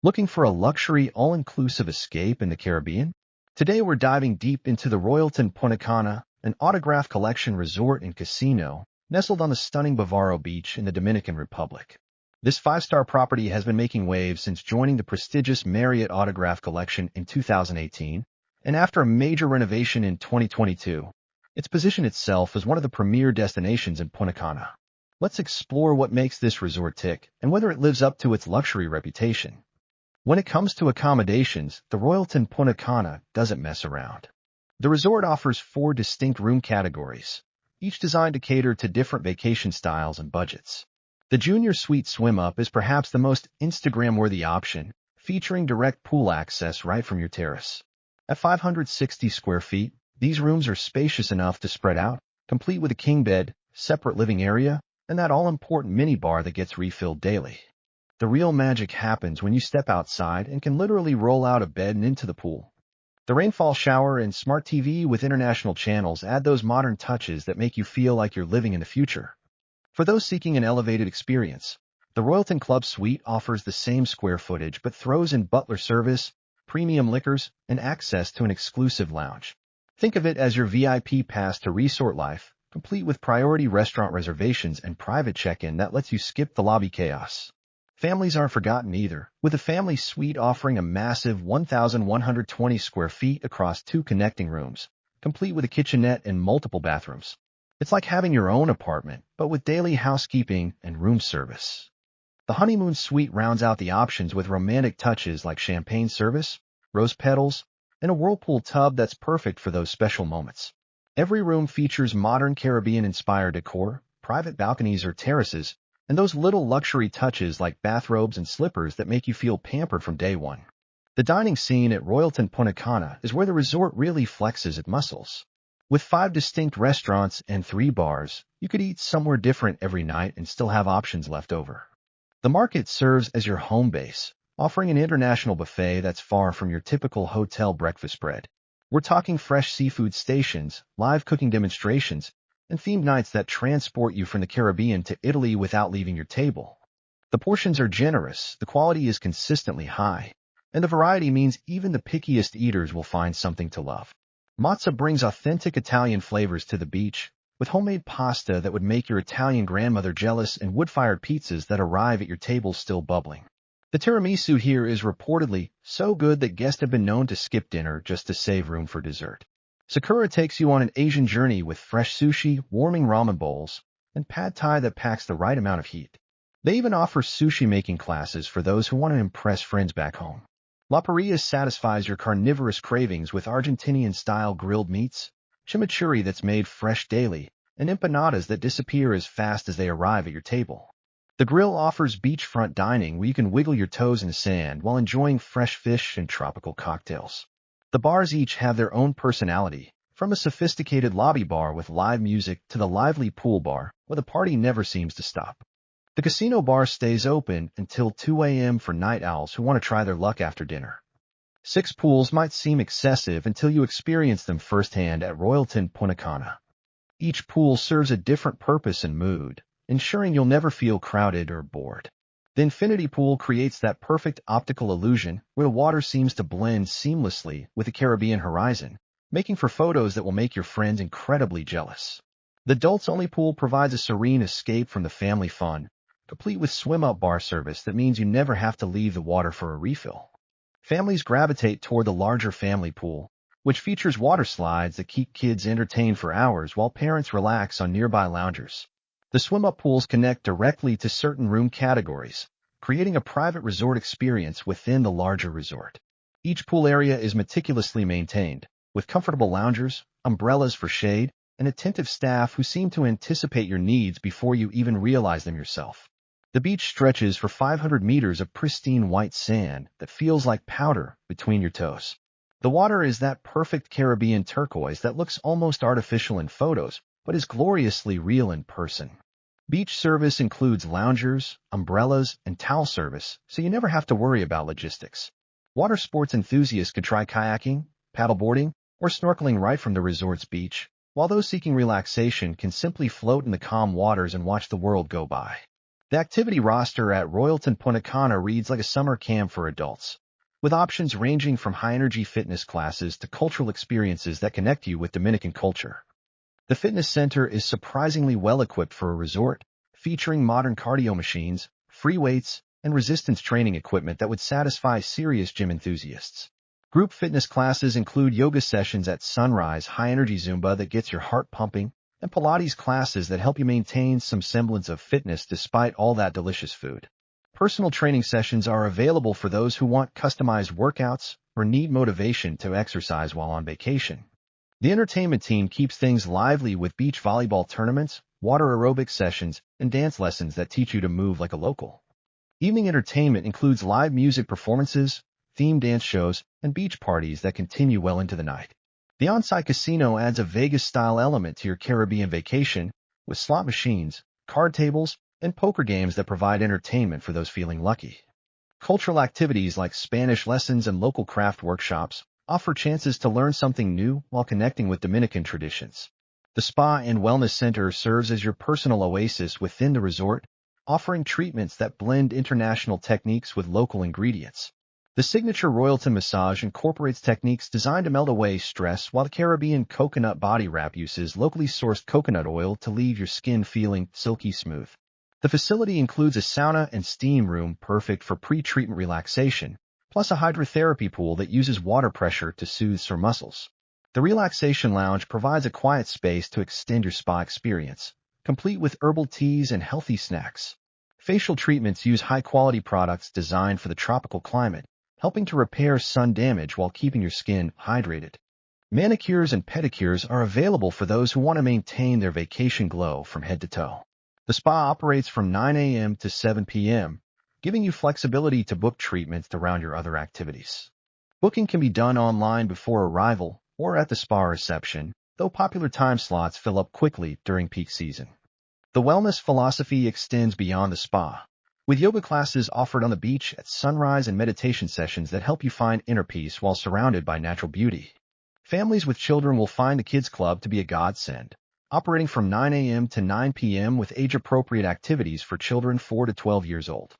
Looking for a luxury, all-inclusive escape in the Caribbean? Today we're diving deep into the Royalton Punta Cana, an autograph collection resort and casino nestled on the stunning Bavaro Beach in the Dominican Republic. This five-star property has been making waves since joining the prestigious Marriott Autograph Collection in 2018, and after a major renovation in 2022, it's positioned itself as one of the premier destinations in Punta Cana. Let's explore what makes this resort tick and whether it lives up to its luxury reputation. When it comes to accommodations, the Royalton Punta Cana doesn't mess around. The resort offers 4 distinct room categories, each designed to cater to different vacation styles and budgets. The Junior Suite Swim Up is perhaps the most Instagram-worthy option, featuring direct pool access right from your terrace. At 560 square feet, these rooms are spacious enough to spread out, complete with a king bed, separate living area, and that all-important mini-bar that gets refilled daily. The real magic happens when you step outside and can literally roll out of bed and into the pool. The rainfall shower and smart TV with international channels add those modern touches that make you feel like you're living in the future. For those seeking an elevated experience, the Royalton Club Suite offers the same square footage but throws in butler service, premium liquors, and access to an exclusive lounge. Think of it as your VIP pass to resort life, complete with priority restaurant reservations and private check-in that lets you skip the lobby chaos. Families aren't forgotten either, with a family suite offering a massive 1,120 square feet across 2 connecting rooms, complete with a kitchenette and multiple bathrooms. It's like having your own apartment, but with daily housekeeping and room service. The honeymoon suite rounds out the options with romantic touches like champagne service, rose petals, and a whirlpool tub that's perfect for those special moments. Every room features modern Caribbean-inspired decor, private balconies or terraces, and those little luxury touches like bathrobes and slippers that make you feel pampered from day one. The dining scene at Royalton Punta Cana is where the resort really flexes its muscles. With 5 distinct restaurants and 3 bars, you could eat somewhere different every night and still have options left over. The market serves as your home base, offering an international buffet that's far from your typical hotel breakfast spread. We're talking fresh seafood stations, live cooking demonstrations, and themed nights that transport you from the Caribbean to Italy without leaving your table. The portions are generous, the quality is consistently high, and the variety means even the pickiest eaters will find something to love. Mozza brings authentic Italian flavors to the beach, with homemade pasta that would make your Italian grandmother jealous and wood-fired pizzas that arrive at your table still bubbling. The tiramisu here is reportedly so good that guests have been known to skip dinner just to save room for dessert. Sakura takes you on an Asian journey with fresh sushi, warming ramen bowls, and pad thai that packs the right amount of heat. They even offer sushi-making classes for those who want to impress friends back home. La Parrilla satisfies your carnivorous cravings with Argentinian-style grilled meats, chimichurri that's made fresh daily, and empanadas that disappear as fast as they arrive at your table. The grill offers beachfront dining where you can wiggle your toes in the sand while enjoying fresh fish and tropical cocktails. The bars each have their own personality, from a sophisticated lobby bar with live music to the lively pool bar, where the party never seems to stop. The casino bar stays open until 2 a.m. for night owls who want to try their luck after dinner. 6 pools might seem excessive until you experience them firsthand at Royalton Punta Cana. Each pool serves a different purpose and mood, ensuring you'll never feel crowded or bored. The infinity pool creates that perfect optical illusion where the water seems to blend seamlessly with the Caribbean horizon, making for photos that will make your friends incredibly jealous. The adults-only pool provides a serene escape from the family fun, complete with swim-up bar service that means you never have to leave the water for a refill. Families gravitate toward the larger family pool, which features water slides that keep kids entertained for hours while parents relax on nearby loungers. The swim-up pools connect directly to certain room categories, creating a private resort experience within the larger resort. Each pool area is meticulously maintained, with comfortable loungers, umbrellas for shade, and attentive staff who seem to anticipate your needs before you even realize them yourself. The beach stretches for 500 meters of pristine white sand that feels like powder between your toes. The water is that perfect Caribbean turquoise that looks almost artificial in photos, but is gloriously real in person. Beach service includes loungers, umbrellas, and towel service, so you never have to worry about logistics. Water sports enthusiasts could try kayaking, paddleboarding, or snorkeling right from the resort's beach, while those seeking relaxation can simply float in the calm waters and watch the world go by. The activity roster at Royalton Punta Cana reads like a summer camp for adults, with options ranging from high-energy fitness classes to cultural experiences that connect you with Dominican culture. The fitness center is surprisingly well-equipped for a resort, featuring modern cardio machines, free weights, and resistance training equipment that would satisfy serious gym enthusiasts. Group fitness classes include yoga sessions at sunrise, high-energy Zumba that gets your heart pumping, and Pilates classes that help you maintain some semblance of fitness despite all that delicious food. Personal training sessions are available for those who want customized workouts or need motivation to exercise while on vacation. The entertainment team keeps things lively with beach volleyball tournaments, water aerobic sessions, and dance lessons that teach you to move like a local. Evening entertainment includes live music performances, themed dance shows, and beach parties that continue well into the night. The on-site casino adds a Vegas-style element to your Caribbean vacation, with slot machines, card tables, and poker games that provide entertainment for those feeling lucky. Cultural activities like Spanish lessons and local craft workshops offer chances to learn something new while connecting with Dominican traditions. The Spa and Wellness Center serves as your personal oasis within the resort, offering treatments that blend international techniques with local ingredients. The signature Royalton massage incorporates techniques designed to melt away stress, while the Caribbean coconut body wrap uses locally sourced coconut oil to leave your skin feeling silky smooth. The facility includes a sauna and steam room perfect for pre-treatment relaxation, plus a hydrotherapy pool that uses water pressure to soothe sore muscles. The relaxation lounge provides a quiet space to extend your spa experience, complete with herbal teas and healthy snacks. Facial treatments use high-quality products designed for the tropical climate, helping to repair sun damage while keeping your skin hydrated. Manicures and pedicures are available for those who want to maintain their vacation glow from head to toe. The spa operates from 9 a.m. to 7 p.m., giving you flexibility to book treatments around your other activities. Booking can be done online before arrival or at the spa reception, though popular time slots fill up quickly during peak season. The wellness philosophy extends beyond the spa, with yoga classes offered on the beach at sunrise and meditation sessions that help you find inner peace while surrounded by natural beauty. Families with children will find the Kids Club to be a godsend, operating from 9 a.m. to 9 p.m. with age-appropriate activities for children 4 to 12 years old.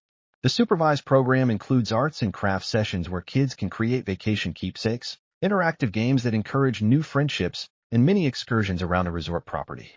The supervised program includes arts and crafts sessions where kids can create vacation keepsakes, interactive games that encourage new friendships, and mini excursions around the resort property.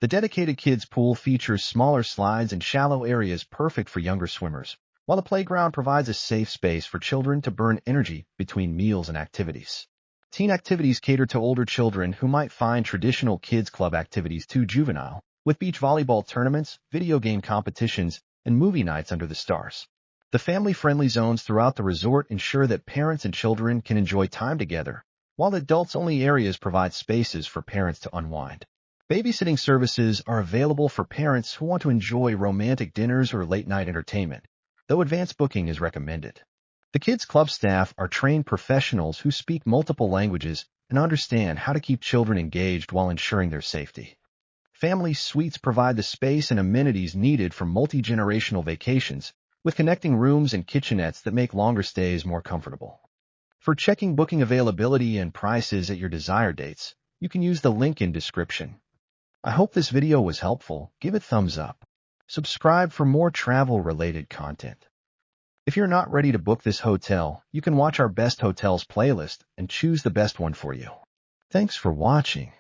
The dedicated kids pool features smaller slides and shallow areas perfect for younger swimmers, while the playground provides a safe space for children to burn energy between meals and activities. Teen activities cater to older children who might find traditional kids club activities too juvenile, with beach volleyball tournaments, video game competitions, and movie nights under the stars. The family-friendly zones throughout the resort ensure that parents and children can enjoy time together, while the adults-only areas provide spaces for parents to unwind. Babysitting services are available for parents who want to enjoy romantic dinners or late-night entertainment, though advanced booking is recommended. The Kids Club staff are trained professionals who speak multiple languages and understand how to keep children engaged while ensuring their safety. Family suites provide the space and amenities needed for multi-generational vacations, with connecting rooms and kitchenettes that make longer stays more comfortable. For checking booking availability and prices at your desired dates, you can use the link in description. I hope this video was helpful. Give it thumbs up. Subscribe for more travel-related content. If you're not ready to book this hotel, you can watch our Best Hotels playlist and choose the best one for you. Thanks for watching.